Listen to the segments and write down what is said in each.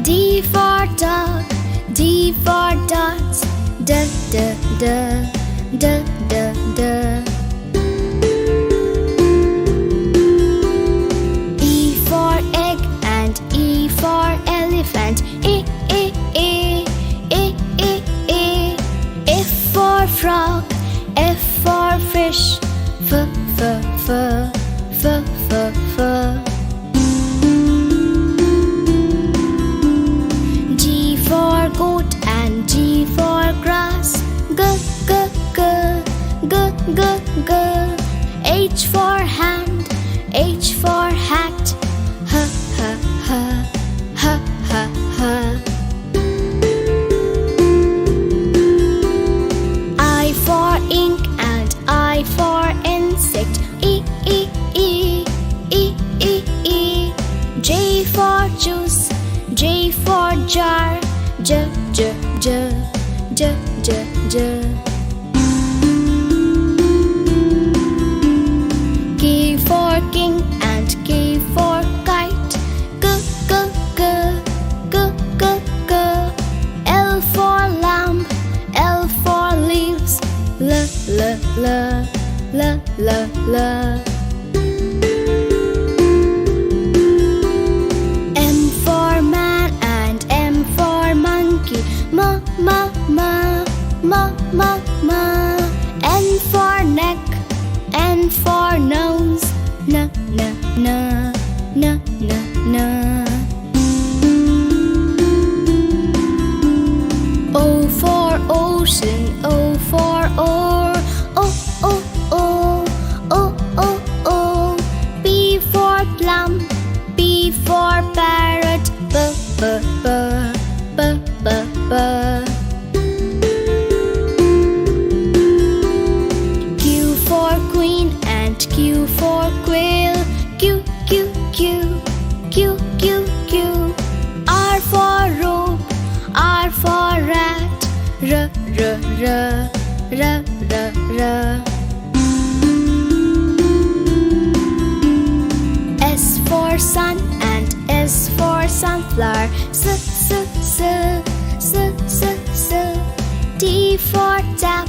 D for dog, D for dogs. D, d, d, d, d, d. E for egg and E for elephant. E, E, E, E, E, E. F for frog, F for fish. F, f, f, f, f, f. G for goat and G for grass. G, g, g, g, g, g. H for hand, H for hat. H, h, h, h, h, h. I for ink and I for insect. E, E, E, E, E, E. J for juice, J for jar. J, j, j, j, j, j. K for king and K for kite. G, g, g, g, g, g. L for lamb, L for leaves. L, l, l, l, l, l. M for man and M for monkey. M, m, m, m, m, m. N for neck, N for nose. N, n, n, n, n, n. O for ocean, O for oar. O, o, o, o, o, o. P for plum, P for parrot. B, b, b, b, b, b. Q for queen and Q for quail. Q, Q, Q, Q, Q, Q. R for rope, R for rat. R, r, r, r, r, r. S for sun and S for sunflower. S, s, s, s, s, s. T for tap,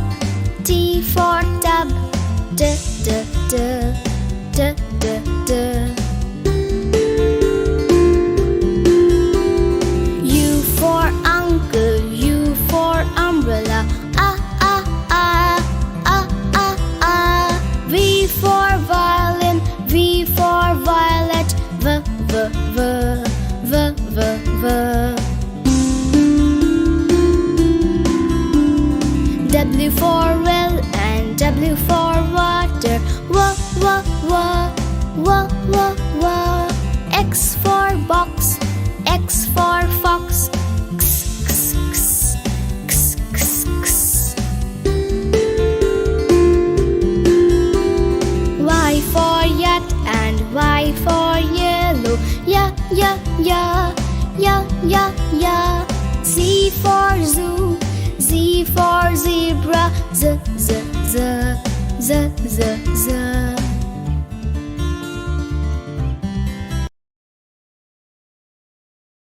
T for tub. D, d, d, d, d, d. U for uncle, U for umbrella. Ah, ah, ah, ah, ah, ah. V for violin, V for violet. V, v, v, v, v, v. W for well and W for water. W, w, w, w, w, w. X for box, X for fox. X, x, x, x, x, x. Y for yacht and Y for yellow. Ya, ya, ya, ya, ya, ya. Z for zoo, Z for zebra. Z, z, z, z, z, z.